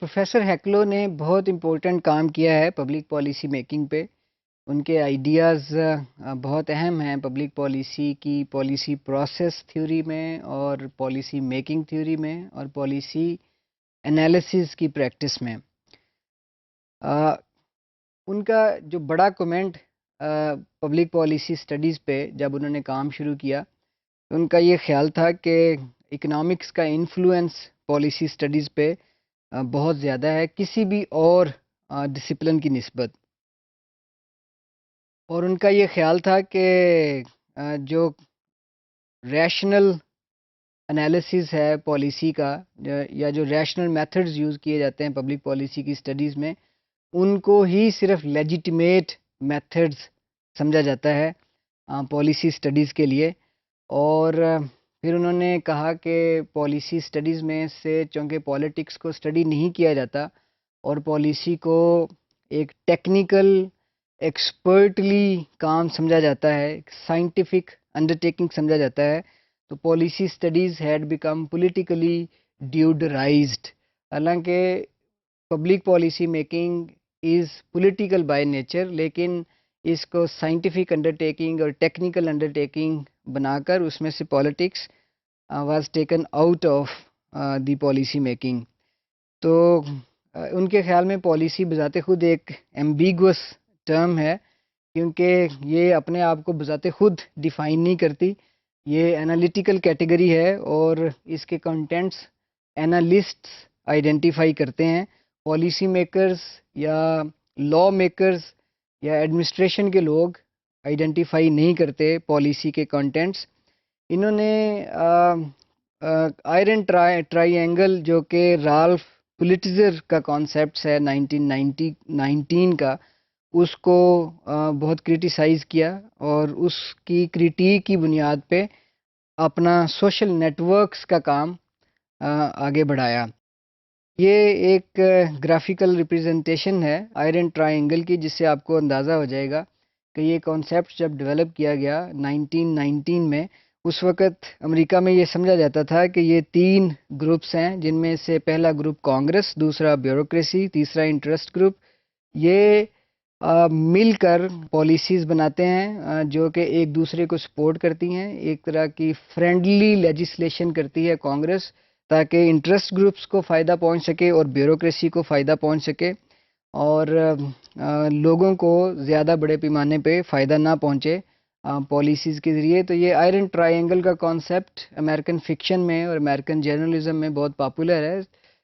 Professor ہیکلو نے بہت important کام کیا ہے پبلک پالیسی میکنگ پہ. ان کے آئیڈیاز بہت اہم ہیں پبلک پالیسی کی پالیسی پروسیس تھیوری میں اور پالیسی میکنگ تھیوری میں اور پالیسی انالیسز کی پریکٹس میں. ان کا جو بڑا کمنٹ پبلک پالیسی سٹڈیز پہ جب انہوں نے کام شروع کیا ان کا یہ خیال تھا کہ اکنامکس کا انفلوئنس پالیسی سٹڈیز پہ بہت زیادہ ہے کسی بھی اور ڈسپلن کی نسبت. اور ان کا یہ خیال تھا کہ جو ریشنل انالیسز ہے پالیسی کا یا جو ریشنل میتھڈز یوز کیے جاتے ہیں پبلک پالیسی کی سٹڈیز میں ان کو ہی صرف لیجیٹیمیٹ میتھڈز سمجھا جاتا ہے پالیسی سٹڈیز کے لیے. اور پھر انہوں نے کہا کہ پالیسی سٹڈیز میں سے چونکہ پالیٹکس کو اسٹڈی نہیں کیا جاتا اور پالیسی کو ایک ٹیکنیکل ایکسپرٹلی کام سمجھا جاتا ہے سائنٹیفک انڈرٹیکنگ سمجھا جاتا ہے تو policy studies had become politically deodorised. حالانکہ public policy making is political by nature لیکن اس کو سائنٹیفک انڈرٹیکنگ اور ٹیکنیکل انڈرٹیکنگ بنا کر اس میں سے politics was taken out of the policy making. تو ان کے خیال میں پالیسی بذات خود ایک ایمبیگوس ٹرم ہے کیونکہ یہ اپنے آپ کو بذات خود ڈیفائن نہیں کرتی. یہ انالیٹیکل کیٹیگری ہے اور اس کے کنٹینٹس انالسٹس آئیڈینٹیفائی کرتے ہیں. پالیسی میکرز یا لا میکرز یا ایڈمنسٹریشن کے لوگ آئیڈینٹیفائی نہیں کرتے پالیسی کے کنٹینٹس. انہوں نے آئرن ٹرائی اینگل جو کہ رالف پولیٹزر کا کانسیپٹس ہے 1919 کا اس کو بہت کرٹیسائز کیا اور اس کی کریٹیک کی بنیاد پہ اپنا سوشل نیٹ ورکس کا کام آگے بڑھایا. یہ ایک گرافیکل ریپرزنٹیشن ہے آئرن ٹرائی اینگل کی جس سے آپ کو اندازہ ہو جائے گا کہ یہ کانسیپٹ جب ڈیولپ کیا گیا 1919 میں اس وقت امریکہ میں یہ سمجھا جاتا تھا کہ یہ 3 گروپس ہیں جن میں سے پہلا گروپ کانگریس، دوسرا بیوروکریسی، تیسرا انٹرسٹ گروپ. یہ مل کر پالیسیز بناتے ہیں جو کہ ایک دوسرے کو سپورٹ کرتی ہیں. ایک طرح کی فرینڈلی لیجسلیشن کرتی ہے کانگریس تاکہ انٹرسٹ گروپس کو فائدہ پہنچ سکے اور بیوروکریسی کو فائدہ پہنچ سکے اور لوگوں کو زیادہ بڑے پیمانے پہ فائدہ نہ پہنچے پالیسیز کے ذریعے. تو یہ آئرن ٹرائی اینگل کا کانسیپٹ امریکن فکشن میں اور امریکن جرنلزم میں بہت پاپولر ہے.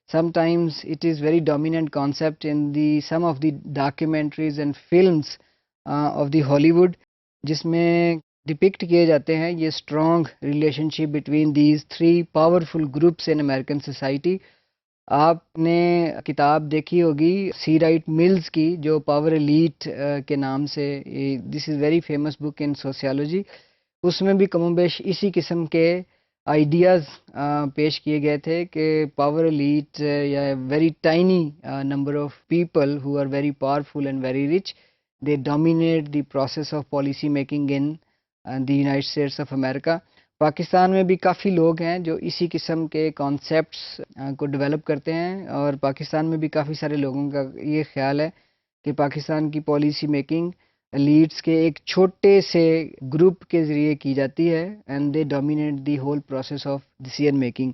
Sometimes it is very dominant concept in some of the documentaries and films of the Hollywood جس میں ڈپکٹ کیے جاتے ہیں یہ strong relation ship between these 3 powerful groups in American society. آپ نے کتاب دیکھی ہوگی سی رائٹ ملز کی جو پاور ایلیٹ کے نام سے دس از ویری فیمس بک ان سوسیالوجی. اس میں بھی کم و بیش اسی قسم کے آئیڈیاز پیش کیے گئے تھے کہ پاور ایلیٹ یا very tiny number of people who are very powerful and very rich they dominate the process of policy making in the United States of America. Pakistan میں بھی کافی لوگ ہیں جو اسی قسم کے کانسیپٹس کو ڈیولپ کرتے ہیں اور پاکستان میں بھی کافی سارے لوگوں کا یہ خیال ہے کہ پاکستان کی پالیسی میکنگ لیڈس کے ایک چھوٹے سے گروپ کے ذریعے کی جاتی ہے and they dominate the whole process of decision making.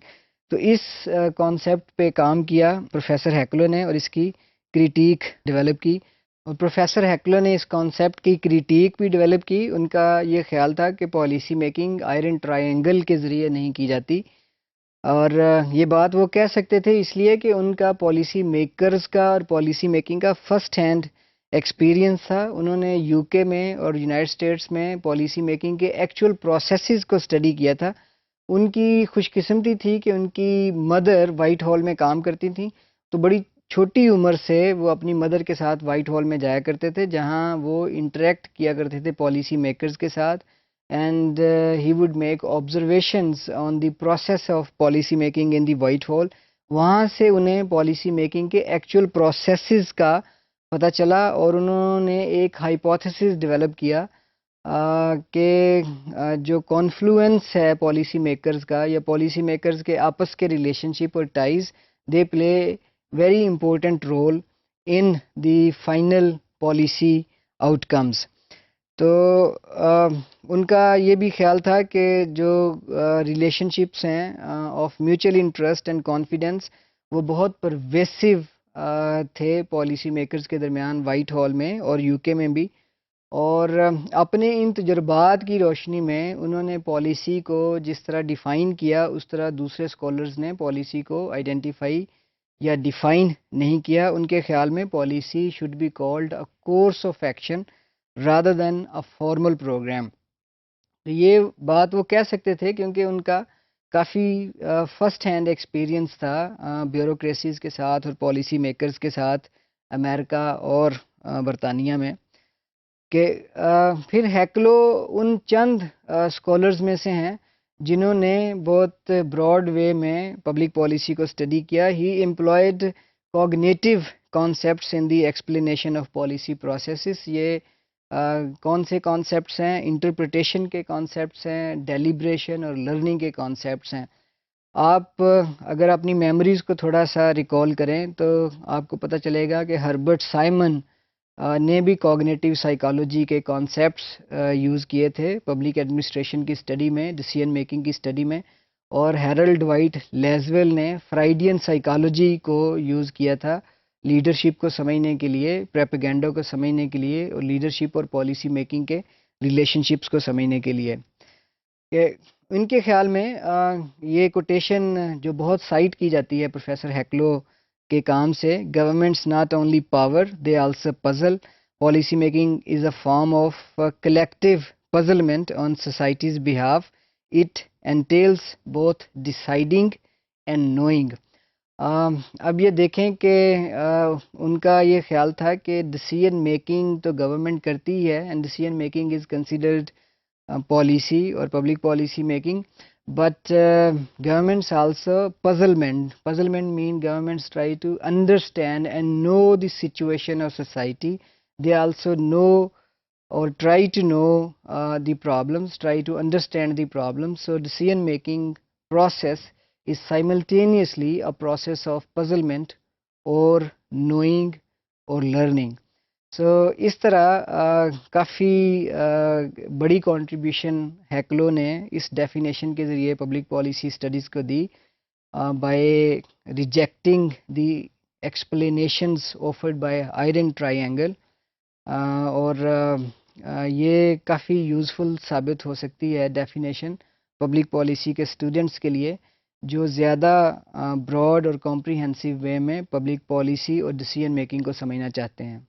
تو اس کانسیپٹ پہ کام کیا پروفیسر ہیکلو نے اور اس کی کریٹیک ڈیولپ کی. اور پروفیسر ہیکلو نے اس کانسیپٹ کی کریٹیک بھی ڈیولپ کی. ان کا یہ خیال تھا کہ پالیسی میکنگ آئرن ٹرائی اینگل کے ذریعے نہیں کی جاتی اور یہ بات وہ کہہ سکتے تھے اس لیے کہ ان کا پالیسی میکرز کا اور پالیسی میکنگ کا فرسٹ ہینڈ ایکسپیرینس تھا. انہوں نے یو کے میں اور یونائٹڈ اسٹیٹس میں پالیسی میکنگ کے ایکچوئل پروسیسز کو اسٹڈی کیا تھا. ان کی خوش قسمتی تھی کہ ان کی مدر وائٹ ہال میں کام کرتی تھیں تو بڑی چھوٹی عمر سے وہ اپنی مدر کے ساتھ وائٹ ہال میں جایا کرتے تھے جہاں وہ انٹریکٹ کیا کرتے تھے پالیسی میکرز کے ساتھ and he would make observations on the process of policy making in the white hall. وہاں سے انہیں پالیسی میکنگ کے ایکچوئل پروسیسز کا پتہ چلا اور انہوں نے ایک ہائپوتھیسس ڈیولپ کیا کہ جو کانفلوئنس ہے پالیسی میکرز کا یا پالیسی میکرز کے آپس کے ریلیشن شپ اور ties they play very important role in the final policy outcomes. تو ان کا یہ بھی خیال تھا کہ جو ریلیشن شپس ہیں of mutual interest and confidence وہ بہت پرویسو تھے پالیسی میکرز کے درمیان وائٹ ہال میں اور یو کے میں بھی. اور اپنے ان تجربات کی روشنی میں انہوں نے پالیسی کو جس طرح ڈیفائن کیا اس طرح دوسرے اسکالرز نے پالیسی کو آئیڈینٹیفائی یا ڈیفائن نہیں کیا. ان کے خیال میں policy should be called a course of action rather than a formal program. یہ بات وہ کہہ سکتے تھے کیونکہ ان کا کافی فرسٹ ہینڈ ایکسپیرینس تھا بیوروکریسیز کے ساتھ اور پالیسی میکرز کے ساتھ امریکہ اور برطانیہ میں. کہ پھر ہیکلو ان چند اسکالرز میں سے ہیں جنہوں نے بہت براڈ وے میں پبلک پالیسی کو اسٹڈی کیا. He employed cognitive concepts in the explanation of policy processes. یہ کون سے کانسیپٹس ہیں؟ انٹرپریٹیشن کے کانسیپٹس ہیں، ڈیلیبریشن اور لرننگ کے کانسیپٹس ہیں. آپ اگر اپنی میموریز کو تھوڑا سا ریکال کریں تو آپ کو پتہ چلے گا کہ ہربرٹ سائمن نے بھی کوگنیٹیو سائیکالوجی کے کانسیپٹس یوز کیے تھے پبلک ایڈمنسٹریشن کی اسٹڈی میں، ڈیسیژن میکنگ کی اسٹڈی میں. اور ہیرلڈ وائٹ لیزویل نے فرائیڈین سائیکالوجی کو یوز کیا تھا لیڈرشپ کو سمجھنے کے لیے، پریپیگینڈا کو سمجھنے کے لیے اور لیڈرشپ اور پالیسی میکنگ کے ریلیشن شپس کو سمجھنے کے لیے. کہ ان کے خیال میں یہ کوٹیشن جو بہت سائٹ کی جاتی ہے پروفیسر ہیکلو کے کام سے، governments not only power they also puzzle, policy making is a form of collective puzzlement on society's behalf, it entails both deciding and knowing. اب یہ دیکھیں کہ ان کا یہ خیال تھا کہ ڈیسیژن میکنگ تو گورنمنٹ کرتی ہے and decision making is considered policy اور public policy making, but governments also puzzlement mean governments try to understand and know the situation of society. They also know or try to know the problems, try to understand the problems. So decision making process is simultaneously a process of puzzlement or knowing or learning. سو اس طرح کافی بڑی contribution ہیکلو نے اس definition کے ذریعے public policy studies کو دی by rejecting the explanations offered by iron ٹرائی اینگل. اور یہ کافی یوزفل ثابت ہو سکتی ہے ڈیفینیشن پبلک پالیسی کے اسٹوڈنٹس کے لیے جو زیادہ براڈ اور کمپریہنسو وے میں پبلک پالیسی اور ڈیسیژن میکنگ کو سمجھنا چاہتے ہیں.